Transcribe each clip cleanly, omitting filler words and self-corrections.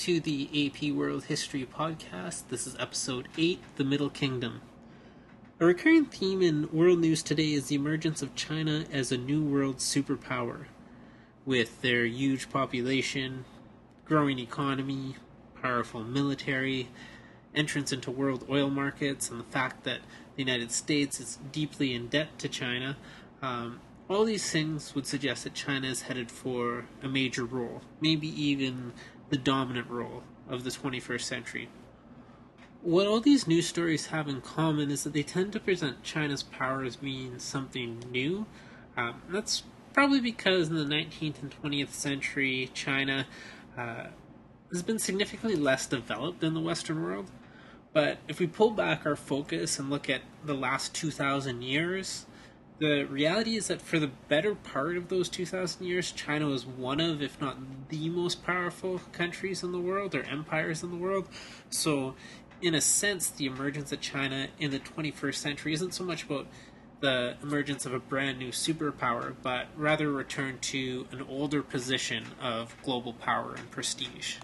to the AP World History Podcast. This is episode 8, The Middle Kingdom. A recurring theme in world news today is the emergence of China as a new world superpower. With their huge population, growing economy, powerful military, entrance into world oil markets, and the fact that the United States is deeply in debt to China, all these things would suggest that China is headed for a major role, maybe even the dominant role of the 21st century. What all these news stories have in common is that they tend to present China's power as being something new. That's probably because in the 19th and 20th century, China has been significantly less developed than the Western world. But if we pull back our focus and look at the last 2,000 years, the reality is that for the better part of those 2,000 years, China was one of, if not the most powerful countries in the world, or empires in the world. So, in a sense, the emergence of China in the 21st century isn't so much about the emergence of a brand new superpower, but rather a return to an older position of global power and prestige.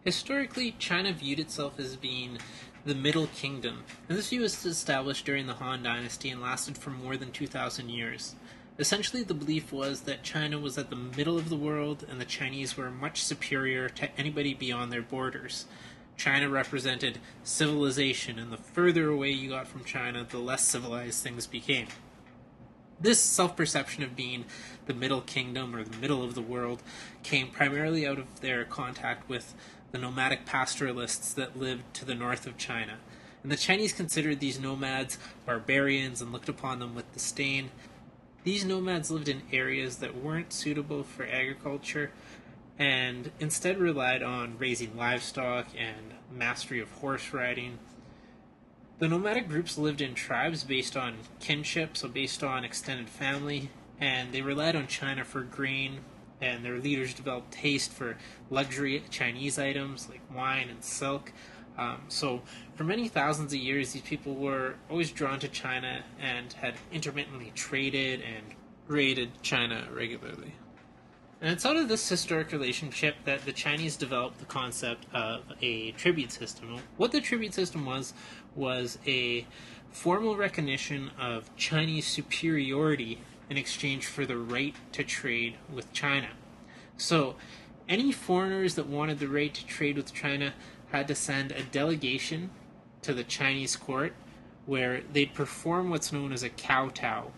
Historically, China viewed itself as being the Middle Kingdom, and this view was established during the Han Dynasty and lasted for more than 2,000 years. Essentially, the belief was that China was at the middle of the world, and the Chinese were much superior to anybody beyond their borders. China represented civilization, and the further away you got from China, the less civilized things became. This self-perception of being the Middle Kingdom, or the middle of the world, came primarily out of their contact with the nomadic pastoralists that lived to the north of China. And the Chinese considered these nomads barbarians and looked upon them with disdain. These nomads lived in areas that weren't suitable for agriculture and instead relied on raising livestock and mastery of horse riding. The nomadic groups lived in tribes based on kinship, so based on extended family, and they relied on China for grain, and their leaders developed taste for luxury Chinese items like wine and silk. So for many thousands of years, these people were always drawn to China and had intermittently traded and raided China regularly. And it's out of this historic relationship that the Chinese developed the concept of a tribute system. What the tribute system was a formal recognition of Chinese superiority in exchange for the right to trade with China. So, any foreigners that wanted the right to trade with China had to send a delegation to the Chinese court where they'd perform what's known as a kowtow,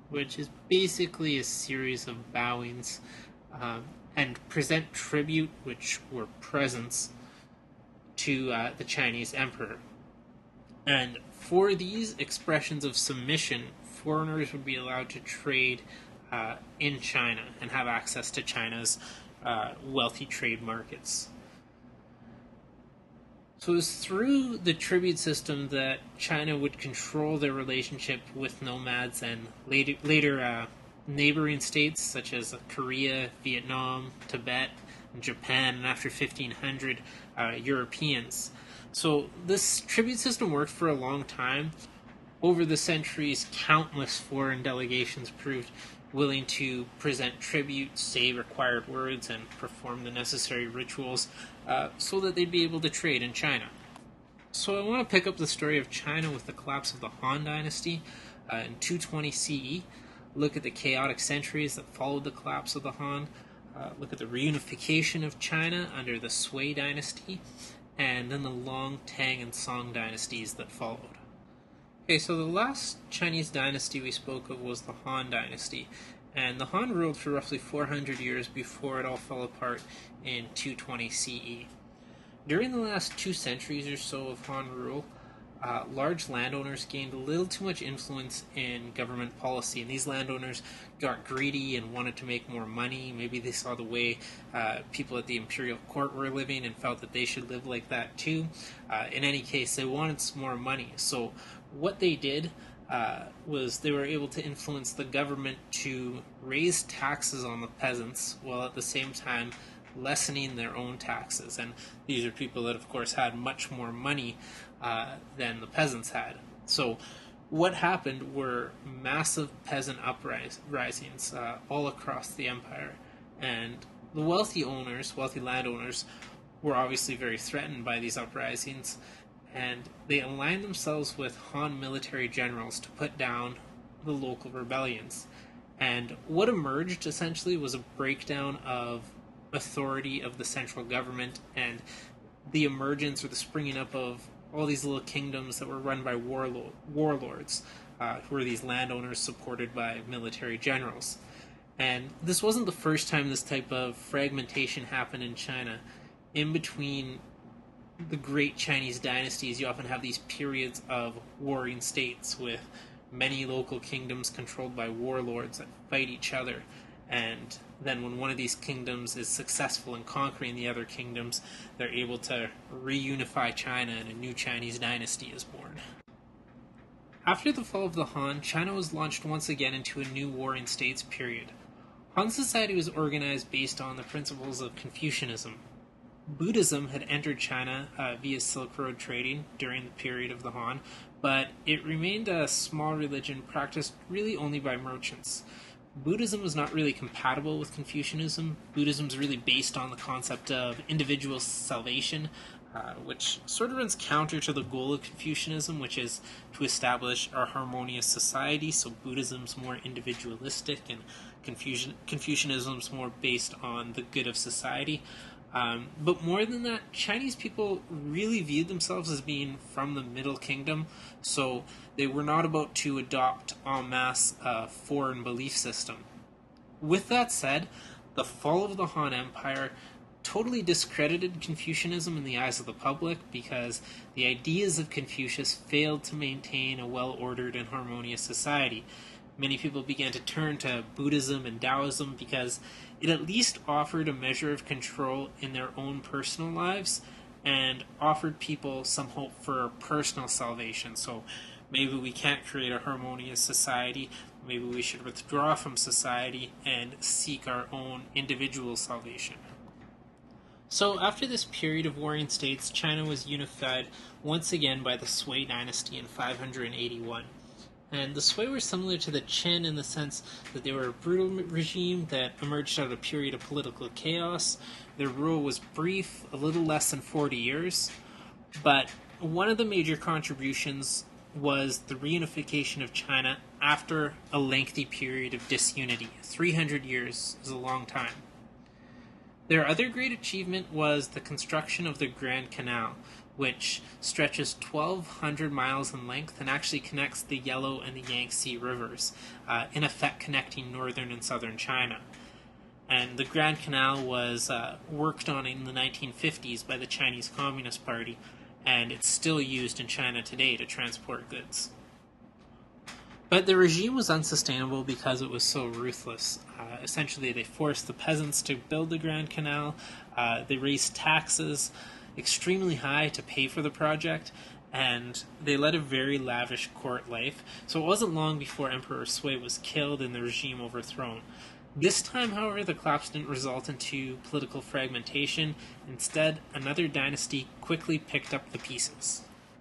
which is basically a series of bowings, and present tribute, which were presents, to the Chinese emperor. And for these expressions of submission, foreigners would be allowed to trade in China and have access to China's wealthy trade markets. So it was through the tribute system that China would control their relationship with nomads and later neighboring states such as Korea, Vietnam, Tibet, and Japan, and after 1500, Europeans. So this tribute system worked for a long time. Over the centuries, countless foreign delegations proved willing to present tribute, say required words, and perform the necessary rituals so that they'd be able to trade in China. So I want to pick up the story of China with the collapse of the Han Dynasty in 220 CE. Look at the chaotic centuries that followed the collapse of the Han. Look at the reunification of China under the Sui Dynasty, and then the long Tang and Song dynasties that followed. Okay, so the last Chinese dynasty we spoke of was the Han Dynasty, and the Han ruled for roughly 400 years before it all fell apart in 220 CE. During the last 2 centuries or so of Han rule, large landowners gained a little too much influence in government policy, and these landowners got greedy and wanted to make more money. Maybe they saw the way people at the imperial court were living and felt that they should live like that too. In any case, they wanted some more money. So what they did was they were able to influence the government to raise taxes on the peasants while at the same time lessening their own taxes. And these are people that, of course, had much more money than the peasants had. So what happened were massive peasant uprisings all across the empire. And the wealthy landowners, were obviously very threatened by these uprisings, and they aligned themselves with Han military generals to put down the local rebellions. And what emerged essentially was a breakdown of authority of the central government and the emergence or the springing up of all these little kingdoms that were run by warlords, who were these landowners supported by military generals. And this wasn't the first time this type of fragmentation happened in China. In between the great Chinese dynasties, you often have these periods of warring states with many local kingdoms controlled by warlords that fight each other. And then when one of these kingdoms is successful in conquering the other kingdoms, they're able to reunify China and a new Chinese dynasty is born. After the fall of the Han, China was launched once again into a new warring states period. Han society was organized based on the principles of Confucianism. Buddhism had entered China via Silk Road trading during the period of the Han, but it remained a small religion practiced really only by merchants. Buddhism was not really compatible with Confucianism. Buddhism is really based on the concept of individual salvation, which sort of runs counter to the goal of Confucianism, which is to establish a harmonious society. So Buddhism's more individualistic, and Confucianism's more based on the good of society. But more than that, Chinese people really viewed themselves as being from the Middle Kingdom, so they were not about to adopt en masse a foreign belief system. With that said, the fall of the Han Empire totally discredited Confucianism in the eyes of the public because the ideas of Confucius failed to maintain a well-ordered and harmonious society. Many people began to turn to Buddhism and Taoism because it at least offered a measure of control in their own personal lives and offered people some hope for personal salvation. So maybe we can't create a harmonious society, maybe we should withdraw from society and seek our own individual salvation. So after this period of warring states, China was unified once again by the Sui dynasty in 581. And the Sui were similar to the Qin in the sense that they were a brutal regime that emerged out of a period of political chaos. Their rule was brief, a little less than 40 years, but one of the major contributions was the reunification of China after a lengthy period of disunity. 300 years is a long time. Their other great achievement was the construction of the Grand Canal, which stretches 1,200 miles in length and actually connects the Yellow and the Yangtze rivers, in effect connecting northern and southern China. And the Grand Canal was worked on in the 1950s by the Chinese Communist Party, and it's still used in China today to transport goods. But the regime was unsustainable because it was so ruthless. Essentially, they forced the peasants to build the Grand Canal, they raised taxes extremely high to pay for the project, and they led a very lavish court life, so it wasn't long before Emperor Sui was killed and the regime overthrown. This time, however, the collapse didn't result into political fragmentation. Instead, another dynasty quickly picked up the pieces.